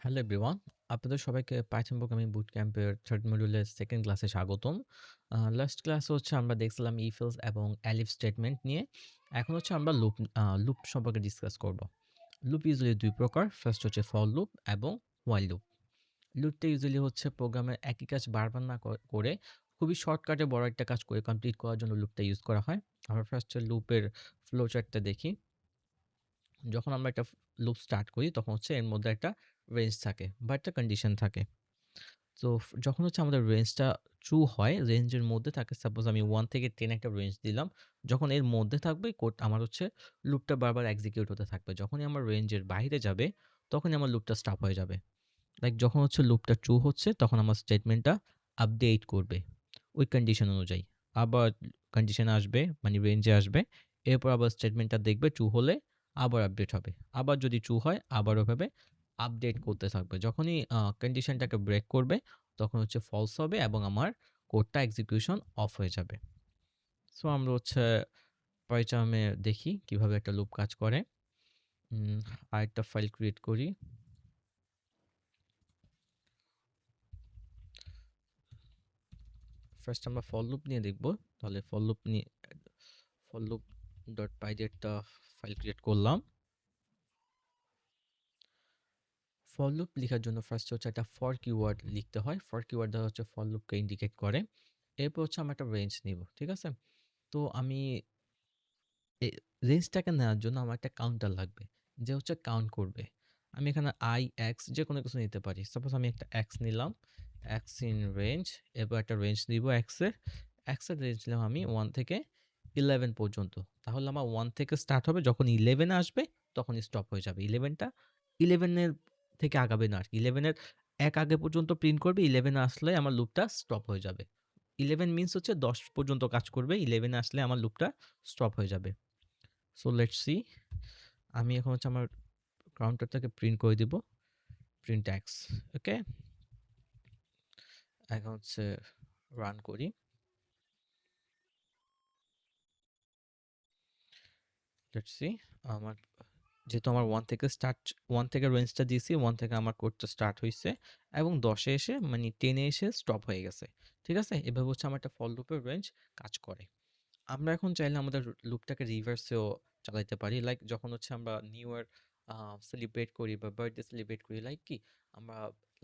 Hello everyone, আপনাদের সবাইকে Python programming বুট ক্যাম্পের থার্ড মডিউলের সেকেন্ড ক্লাসে স্বাগতম। লাস্ট ক্লাস হচ্ছে আমরা দেখছিলাম ইফ এলস এবং এলিফ স্টেটমেন্ট নিয়ে। এখন হচ্ছে আমরা লুপ সম্পর্কে ডিসকাস করব। লুপ ইউজুয়ালি দুই প্রকার, ফার্স্ট হচ্ছে ফর লুপ এবং হোয়াইল লুপ। লুপটা ইউজুয়ালি হচ্ছে প্রোগ্রামের একই কাজ বারবার না করে খুবই শর্টকাটে বড় একটা কাজ করে কমপ্লিট করার জন্য লুপটা ইউজ করা হয়। আমরা ফার্স্টে লুপের ফ্লো চার্টটা দেখি। যখন আমরা একটা লুপ স্টার্ট করি তখন হচ্ছে এর মধ্যে একটা রেঞ্জ থাকে বা একটা কন্ডিশন থাকে। তো যখন হচ্ছে আমাদের রেঞ্জটা ট্রু হয়, রেঞ্জের মধ্যে থাকে, সাপোজ আমি 1 থেকে 10 একটা রেঞ্জ দিলাম, যখন এর মধ্যে থাকবে কোড আমার হচ্ছে লুপটা বারবার এক্সিকিউট হতে থাকবে। যখনই আমার রেঞ্জের বাইরে যাবে তখনই আমার লুপটা স্টপ হয়ে যাবে। লাইক যখন হচ্ছে লুপটা ট্রু হচ্ছে তখন আমার স্টেটমেন্টটা আপডেট করবে ওই কন্ডিশন অনুযায়ী। আবার কন্ডিশন আসবে মানে রেঞ্জে আসবে, এরপর আবার স্টেটমেন্টটা দেখবে ট্রু হলে আবার আপডেট হবে। আবার যদি ট্রু হয় আবার ওভাবে আপডেট করতে থাকবে। যখনই কন্ডিশনটাকে ব্রেক করবে তখন হচ্ছে ফলস হবে এবং আমার কোডটা এক্সিকিউশন অফ হয়ে যাবে। সো আমরা হচ্ছে পাইথনে দেখি কিভাবে একটা লুপ কাজ করে। আরেকটা ফাইল ক্রিয়েট করি। ফার্স্ট আমরা ফর লুপ নিয়ে দেখব। তাহলে ফর লুপ ডট পাই দিয়ে একটা ফাইল ক্রিয়েট করলাম। ফর লুপ লেখার জন্য ফার্স্ট হচ্ছে একটা ফর কিওয়ার্ড লিখতে হয়। ফর কিওয়ার্ড দ্বারা হচ্ছে ফর লুপকে ইন্ডিকেট করে। এরপর হচ্ছে আমরা একটা রেঞ্জ নিব, ঠিক আছে? তো আমি এই রেঞ্জটাকে নেওয়ার জন্য আমার একটা কাউন্টার লাগবে যে হচ্ছে কাউন্ট করবে। আমি এখানে আই এক্স যে কোনো কিছু নিতে পারি। সাপোজ আমি একটা এক্স নিলাম, এক্স ইন রেঞ্জ। এরপর একটা রেঞ্জ নিব এক্সের। এক্সের রেঞ্জ নিলাম আমি 1 থেকে 11 পর্যন্ত। তাহলে আমার 1 থেকে স্টার্ট হবে, যখন 11 আসবে তখন স্টপ হয়ে যাবে। 11টা 11 এর থেকে আগাবে না আর কি। 11 এর এক আগে পর্যন্ত প্রিন্ট করবে, 11 আসলে আমার লুপটা স্টপ হয়ে যাবে। 11 মিনস হচ্ছে 10 পর্যন্ত কাজ করবে, 11 আসলে আমার লুপটা স্টপ হয়ে যাবে। So let's see. আমি এখন হচ্ছে আমার কাউন্টারটাকে প্রিন্ট করে দিব, প্রিন্ট এক্স। ওকে, এখন হচ্ছে রান করি। Let's see. আমার যেহেতু আমার 1 থেকে রেঞ্জটা দিয়েছি, 1 থেকে আমার কোডটা স্টার্ট হয়েছে এবং 10 এসে মানে 10 এসে স্টপ হয়ে গেছে। ঠিক আছে, এভাবে হচ্ছে আমার একটা ফর লুপের রেঞ্জ কাজ করে। আমরা এখন চাইলে আমাদের লুপটাকে রিভার্সেও চালাইতে পারি। লাইক যখন হচ্ছে আমরা নিউ ইয়ার সেলিব্রেট করি বা বার্থডে সেলিব্রেট করি, লাইক কি আমরা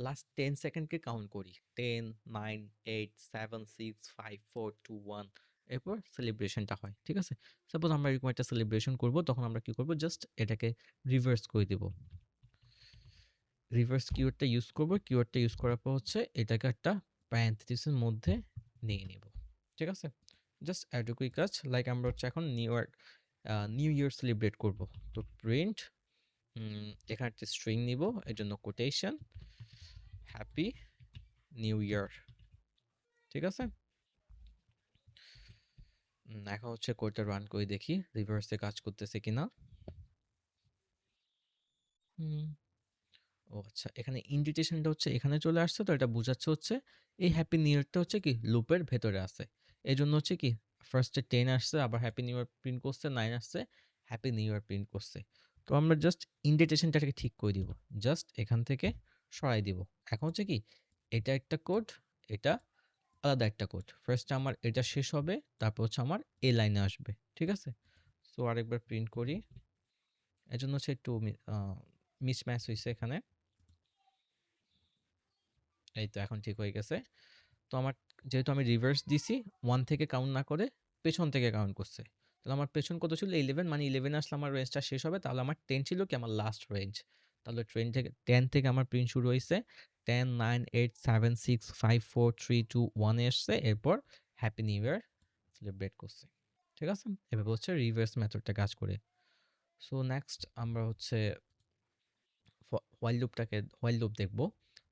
লাস্ট 10 সেকেন্ডকে কাউন্ট করি। 10, 9, 8, 7, 6, 5, 4, 2, 1, এরপর সেলিব্রেশনটা হয়। ঠিক আছে, সাপোজ আমরা এরকম একটা সেলিব্রেশন করব, তখন আমরা কি করব, জাস্ট এটাকে রিভার্স করে দিব। রিভার্স কিওয়ার্ডটা ইউজ করব। কিওয়ার্ডটা ইউজ করার পর হচ্ছে এটাকে একটা প্যারেনথেসিসের মধ্যে নিয়ে নেব। ঠিক আছে, জাস্ট এটুকুই কাজ। লাইক আমরা হচ্ছে এখন নিউ ইয়ার সেলিব্রেট করব। তো প্রিন্ট, এখানে একটা স্ট্রিং নিব, এর জন্য কোটেশন হ্যাপি নিউ ইয়ার। ঠিক আছে, এখন হচ্ছে কোডটা রান করে দেখি রিভার্সে কাজ করতেছে কিনা। হুম, ও আচ্ছা, এখানে ইনভিটেশনটা হচ্ছে এখানে চলে আসছে, তো এটা বোঝাচ্ছে হচ্ছে এই হ্যাপি নিউ ইয়ারটা হচ্ছে কি লুপের ভেতরে আছে। এই জন্য হচ্ছে কি ফার্স্টে 10 আসছে, আবার হ্যাপি নিউ ইয়ার প্রিন্ট করছে, 9 আসছে, হ্যাপি নিউ ইয়ার প্রিন্ট করছে। তো আমরা জাস্ট ইনভিটেশনটাকে ঠিক করে দিব, জাস্ট এখান থেকে সরাই দিব। এখন হচ্ছে কি এটা একটা কোড, এটা আলাদা একটা কোড। ফার্স্টে আমার এটা শেষ হবে, তারপর হচ্ছে আমার এই লাইনে আসবে। ঠিক আছে, সো আরেকবার প্রিন্ট করি। এজন্য হচ্ছে একটু মিসম্যাচ হয়েছে এখানে। এই তো এখন ঠিক হয়ে গেছে। তো আমার যেহেতু আমি রিভার্স দিছি, 1 থেকে কাউন্ট না করে পেছন থেকে কাউন্ট করছে। তাহলে আমার পেছন কত ছিল 11, মানে 11 আসলে আমার রেঞ্জটা শেষ হবে। তাহলে আমার 10 ছিল কি আমার লাস্ট রেঞ্জ। তাহলে 10 থেকে আমার প্রিন্ট শুরু হয়েছে। 10, 9, 8, 7, 6, 5, 4, 3, 2, 1 এ আসছে, এরপর হ্যাপি নিউ ইয়ার সেলিব্রেট করছে। ঠিক আছে, এভাবে হচ্ছে রিভার্স মেথডটা কাজ করে। সো নেক্সট আমরা হচ্ছে হোয়াইল লুপ দেখব।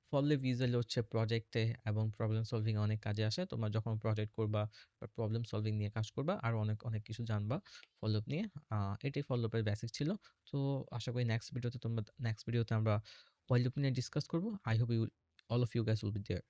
ফর লুপ ইউজুয়ালি হচ্ছে প্রজেক্টে এবং প্রবলেম সলভিং এ অনেক কাজে আসে। তোমরা যখন প্রজেক্ট করবা বা প্রবলেম সলভিং নিয়ে কাজ করবা আর অনেক অনেক কিছু জানবা ফর লুপ নিয়ে। এটাই ফর লুপের বেসিক ছিল। তো আশা করি নেক্সট ভিডিওতে আমরা হোয়াইল লুপ নিয়ে ডিসকাস করব। I hope all of you guys will be there.